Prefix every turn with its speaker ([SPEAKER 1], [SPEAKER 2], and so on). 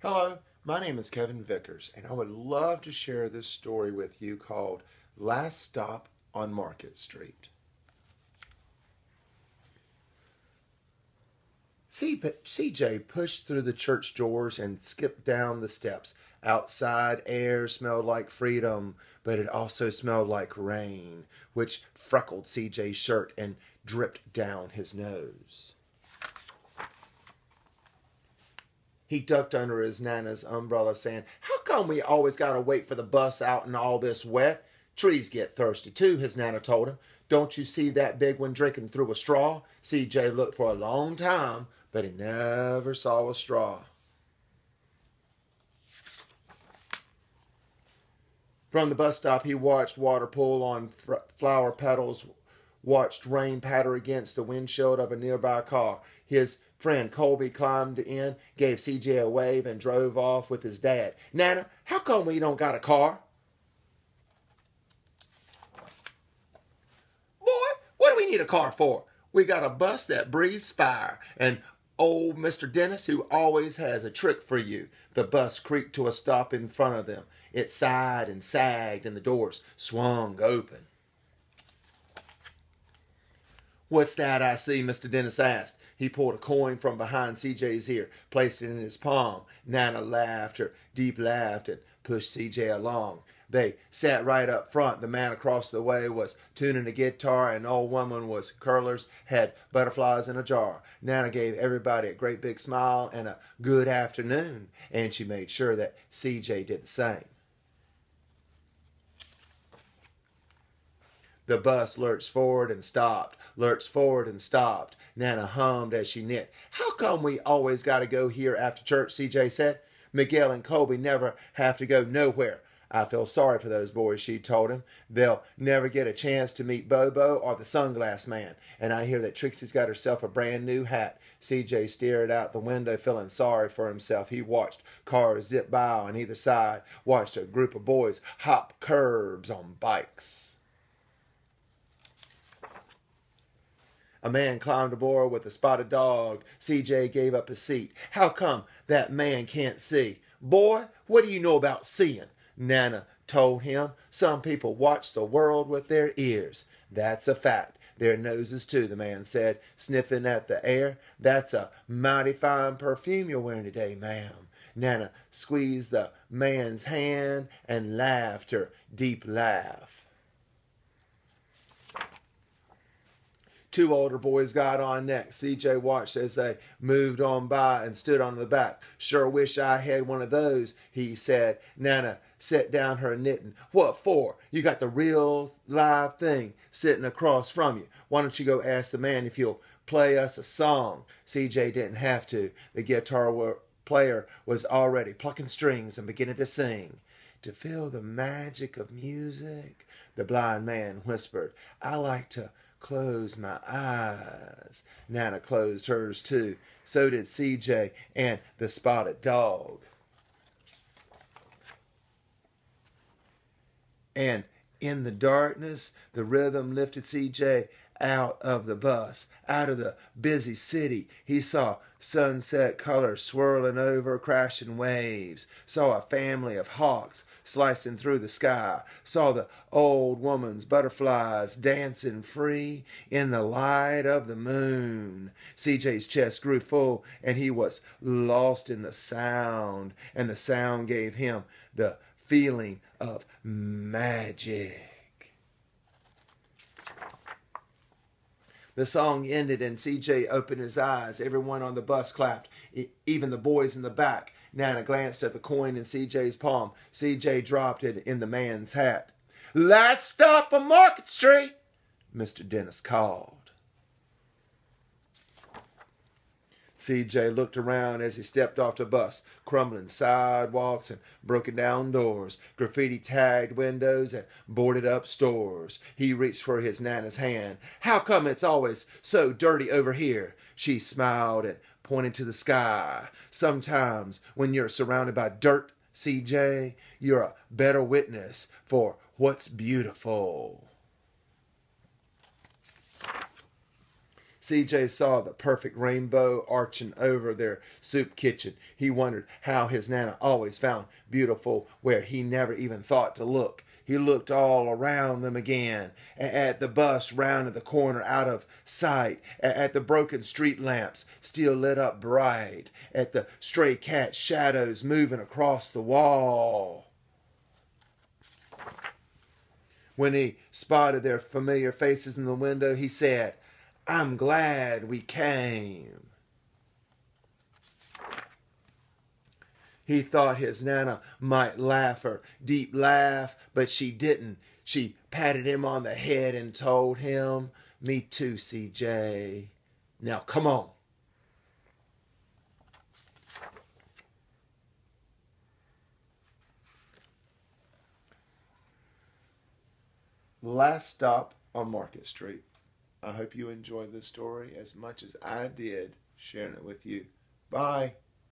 [SPEAKER 1] Hello, my name is Kevin Vickers, and I would love to share this story with you called Last Stop on Market Street. CJ pushed through the church doors and skipped down the steps. Outside air smelled like freedom, but it also smelled like rain, which freckled CJ's shirt and dripped down his nose. He ducked under his Nana's umbrella, saying, "How come we always gotta wait for the bus out in all this wet? Trees get thirsty too," his Nana told him. "Don't you see that big one drinking through a straw?" CJ looked for a long time, but he never saw a straw. From the bus stop, he watched water pool on flower petals, watched rain patter against the windshield of a nearby car. His friend Colby climbed in, gave CJ a wave, and drove off with his dad. "Nana, how come we don't got a car?" "Boy, what do we need a car for? We got a bus that breathes fire, and old Mr. Dennis, who always has a trick for you." The bus creaked to a stop in front of them. It sighed and sagged, and the doors swung open. "What's that I see?" Mr. Dennis asked. He pulled a coin from behind CJ's ear, placed it in his palm. Nana laughed her deep laugh and pushed CJ along. They sat right up front. The man across the way was tuning a guitar, and an old woman was curlers, had butterflies in a jar. Nana gave everybody a great big smile and a good afternoon, and she made sure that CJ did the same. The bus lurched forward and stopped, lurched forward and stopped. Nana hummed as she knit. "How come we always got to go here after church?" CJ said. "Miguel and Colby never have to go nowhere." "I feel sorry for those boys," she told him. "They'll never get a chance to meet Bobo or the Sunglass Man. And I hear that Trixie's got herself a brand new hat." CJ stared out the window, feeling sorry for himself. He watched cars zip by on either side, watched a group of boys hop curbs on bikes. A man climbed aboard with a spotted dog. CJ gave up his seat. "How come that man can't see?" "Boy, what do you know about seeing?" Nana told him. "Some people watch the world with their ears." "That's a fact. Their noses too," the man said, sniffing at the air. "That's a mighty fine perfume you're wearing today, ma'am." Nana squeezed the man's hand and laughed her deep laugh. Two older boys got on next. CJ watched as they moved on by and stood on the back. "Sure wish I had one of those," he said. Nana set down her knitting. "What for? You got the real live thing sitting across from you. Why don't you go ask the man if he'll play us a song?" CJ didn't have to. The guitar player was already plucking strings and beginning to sing. "To feel the magic of music," the blind man whispered. "I like to close my eyes." Nana closed hers too. So did CJ and the spotted dog. And in the darkness, the rhythm lifted CJ out of the bus, out of the busy city. He saw sunset colors swirling over crashing waves, saw a family of hawks slicing through the sky, saw the old woman's butterflies dancing free in the light of the moon. CJ's chest grew full, and he was lost in the sound, and the sound gave him the feeling of magic. The song ended and CJ opened his eyes. Everyone on the bus clapped, even the boys in the back. Nana glanced at the coin in CJ's palm. CJ dropped it in the man's hat. "Last stop on Market Street," Mr. Dennis called. CJ looked around as he stepped off the bus. Crumbling sidewalks and broken down doors, graffiti-tagged windows and boarded-up stores. He reached for his Nana's hand. "How come it's always so dirty over here?" She smiled and pointed to the sky. "Sometimes when you're surrounded by dirt, CJ, you're a better witness for what's beautiful." CJ saw the perfect rainbow arching over their soup kitchen. He wondered how his Nana always found beautiful where he never even thought to look. He looked all around them again, at the bus rounded the corner out of sight, at the broken street lamps still lit up bright, at the stray cat shadows moving across the wall. When he spotted their familiar faces in the window, he said, "I'm glad we came." He thought his Nana might laugh her deep laugh, but she didn't. She patted him on the head and told him, "Me too, CJ. Now come on." Last stop on Market Street. I hope you enjoyed this story as much as I did sharing it with you. Bye.